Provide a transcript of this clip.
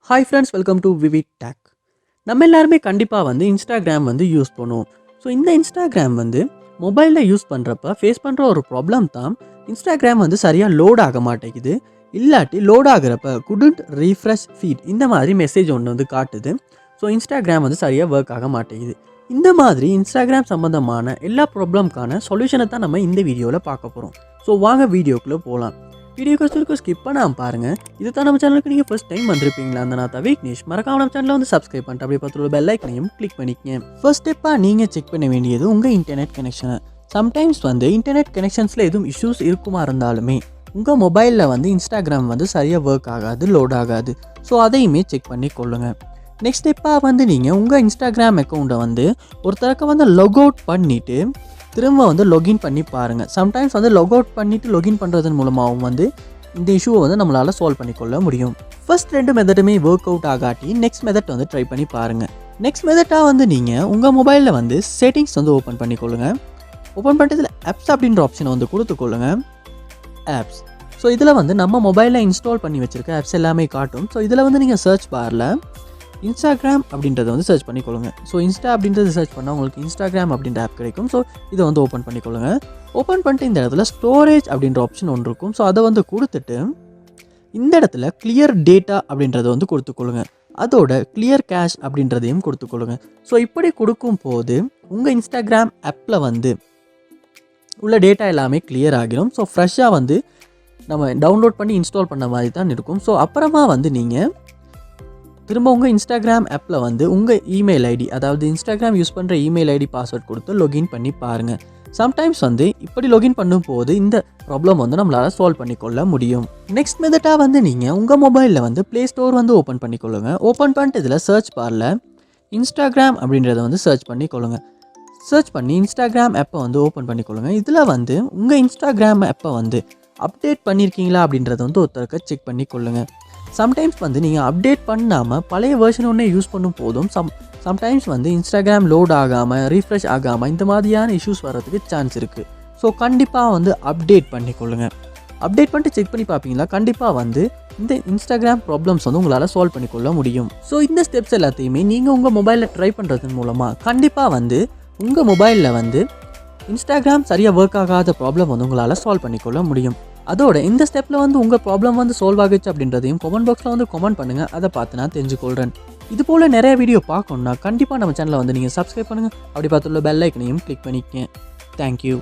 Hi friends, welcome to VividTech. நம்ம எல்லாருமே கண்டிப்பாக இன்ஸ்டாகிராம் யூஸ் பண்ணுவோம். ஸோ இந்த இன்ஸ்டாகிராம் மொபைலில் யூஸ் பண்ணுறப்ப ஃபேஸ் பண்ணுற ஒரு ப்ராப்ளம் தான் இன்ஸ்டாகிராம் சரியாக லோட் ஆக மாட்டேங்குது. இல்லாட்டி லோட் ஆகிறப்ப குடண்ட் ரீஃப்ரெஷ் ஃபீட் இந்த மாதிரி மெசேஜ் ஒன்று காட்டுது. ஸோ இன்ஸ்டாகிராம் சரியாக ஒர்க் ஆக மாட்டேங்குது. இந்த மாதிரி இன்ஸ்டாகிராம் சம்மந்தமான எல்லா ப்ராப்ளம்க்கான சொல்யூஷனை தான் நம்ம இந்த வீடியோவில் பார்க்க போகிறோம். ஸோ வாங்க வீடியோக்குள்ளே போகலாம். வீடியோ கஷ்டம் ஸ்கிப் பண்ணாமல் பாருங்கள். இது தான் நம்ம சேனலுக்கு நீங்கள் ஃபர்ஸ்ட் டைம் வந்திருப்பீங்களா? அந்த நான் விக்னேஷ். மறக்காம நம்ம சேனலில் சப்ஸ்கிரைப் பண்ணிட்டு அப்படியே பார்த்துள்ள பெல் ஐக்கனையும் கிளிக் பண்ணிக்கங்க. ஃபர்ஸ்ட் ஸ்டெப்பாக நீங்கள் செக் பண்ண வேண்டியது உங்கள் இன்டர்நெட் கனெக்ஷனை. சம்டைம்ஸ் இன்டர்நெட் கனெக்ஷன்ஸில் எதுவும் இஷ்யூஸ் இருக்குமா இருந்தாலுமே உங்கள் மொபைலில் இன்ஸ்டாகிராம் சரியாக ஒர்க் ஆகாது, லோட் ஆகாது. ஸோ அதையுமே செக் பண்ணி கொள்ளுங்கள். நெக்ஸ்ட் ஸ்டெப்பாக நீங்கள் உங்கள் இன்ஸ்டாகிராம் அக்கௌண்ட்டை ஒருத்தருக்கு லாக் அவுட் பண்ணிவிட்டு திரும்ப லொகின் பண்ணி பாருங்கள். சம்டைம்ஸ் லாக் அவுட் பண்ணிவிட்டு லொகின் பண்ணுறதன் மூலமாகவும் இந்த இஷ்யூவை நம்மளால் சால்வ் பண்ணிக்கொள்ள முடியும். ஃபர்ஸ்ட் ரெண்டு மெத்தடுமே ஒர்க் அவுட் ஆகாட்டி நெக்ஸ்ட் மெத்தட் ட்ரை பண்ணி பாருங்கள். நெக்ஸ்ட் மெத்தட்டாக நீங்கள் உங்கள் மொபைலில் செட்டிங்ஸ் ஓப்பன் பண்ணிக்கொள்ளுங்கள். ஓப்பன் பண்ணிட்டு இதில் ஆப்ஸ் அப்படின்ற ஆப்ஷனை கொடுத்துக்கொள்ளுங்கள். ஆப்ஸ். ஸோ இதில் நம்ம மொபைலில் இன்ஸ்டால் பண்ணி வச்சுருக்க ஆப்ஸ் எல்லாமே காட்டும். ஸோ இதில் நீங்கள் சர்ச் பாரில் இன்ஸ்டாகிராம் அப்படின்றத சர்ச் பண்ணிக்கொள்ளுங்க. ஸோ இன்ஸ்டா அப்படின்றது சர்ச் பண்ணால் உங்களுக்கு இன்ஸ்டாகிராம் அப்படின்ற ஆப் கிடைக்கும். ஸோ இதை ஓப்பன் பண்ணிக்கொள்ளுங்க. ஓப்பன் பண்ணிட்டு இந்த இடத்துல ஸ்டோரேஜ் அப்படின்ற ஆப்ஷன் ஒன்று இருக்கும். ஸோ அதை கொடுத்துட்டு இந்த இடத்துல கிளியர் டேட்டா அப்படின்றத கொடுத்துக்கொள்ளுங்க. அதோட கிளியர் கேஷ் அப்படின்றதையும் கொடுத்துக்கொள்ளுங்க. ஸோ இப்படி கொடுக்கும் போது உங்கள் இன்ஸ்டாகிராம் ஆப்பில் உள்ள டேட்டா எல்லாமே கிளியர் ஆகிடும். ஸோ ஃப்ரெஷ்ஷாக நம்ம டவுன்லோட் பண்ணி இன்ஸ்டால் பண்ண மாதிரி தான் இருக்கும். ஸோ அப்புறமா நீங்கள் திரும்ப உங்கள் இன்ஸ்டாகிராம் ஆப்பில் உங்கள் இமெயில் ஐடி, அதாவது இன்ஸ்டாகிராம் யூஸ் பண்ணுற இமெயில் ஐடி பாஸ்வேர்ட் கொடுத்து லொகின் பண்ணி பாருங்கள். சம்டைம்ஸ் இப்படி லொகின் பண்ணும் போது இந்த ப்ராப்ளம் நம்மளால் சால்வ் பண்ணிக்கொள்ள முடியும். நெக்ஸ்ட் மெத்தட்டாக நீங்கள் உங்கள் மொபைலில் ப்ளே ஸ்டோர் ஓப்பன் பண்ணிக்கொள்ளுங்க. ஓப்பன் பண்ணிட்டு இதில் சர்ச் பாரில் இன்ஸ்டாகிராம் அப்படின்றத சர்ச் பண்ணிக்கொள்ளுங்க. சர்ச் பண்ணி இன்ஸ்டாகிராம் ஆப்பை ஓப்பன் பண்ணிக்கொள்ளுங்க. இதில் உங்கள் இன்ஸ்டாகிராம் ஆப்பை அப்டேட் பண்ணியிருக்கீங்களா அப்படின்றத ஒருத்தருக்கு செக் பண்ணிக்கொள்ளுங்க. சம்டைம்ஸ் நீங்கள் அப்டேட் பண்ணாமல் பழைய வெர்ஷன் ஒன்றே யூஸ் பண்ணும் போதும் சம்டைம்ஸ் இன்ஸ்டாகிராம் லோட் ஆகாமல் ரீஃப்ரெஷ் ஆகாமல் இந்த மாதிரியான இஷ்யூஸ் வர்றதுக்கு சான்ஸ் இருக்குது. ஸோ கண்டிப்பாக அப்டேட் பண்ணிக்கொள்ளுங்க. அப்டேட் பண்ணிட்டு செக் பண்ணி பார்ப்பீங்களா, கண்டிப்பாக இந்த இன்ஸ்டாகிராம் ப்ராப்ளம்ஸ் உங்களால் சால்வ் பண்ணிக்கொள்ள முடியும். ஸோ இந்த ஸ்டெப்ஸ் எல்லாத்தையுமே நீங்கள் உங்கள் மொபைலில் ட்ரை பண்ணுறதன் மூலமாக கண்டிப்பாக உங்கள் மொபைலில் இன்ஸ்டாகிராம் சரியாக ஒர்க் ஆகாத ப்ராப்ளம் உங்களால் சால்வ் பண்ணிக்கொள்ள முடியும். அதோட இந்த ஸ்டெப்பில் உங்கள் ப்ராப்ளம் சால்வ் ஆகிடுச்சு அப்படின்றதையும் கமெண்ட் பாக்ஸில் கமெண்ட் பண்ணுங்கள். அதை பார்த்து நான் தெரிஞ்சுக்கொள்கிறேன். இது போல் நிறைய வீடியோ பார்க்கணுன்னா கண்டிப்பாக நம்ம சேனலை நீங்கள் சப்ஸ்கிரைப் பண்ணுங்கள். அப்படி பார்த்துள்ள பெல் ஐக்கனையும் கிளிக் பண்ணிக்கங்க. தேங்க்யூ.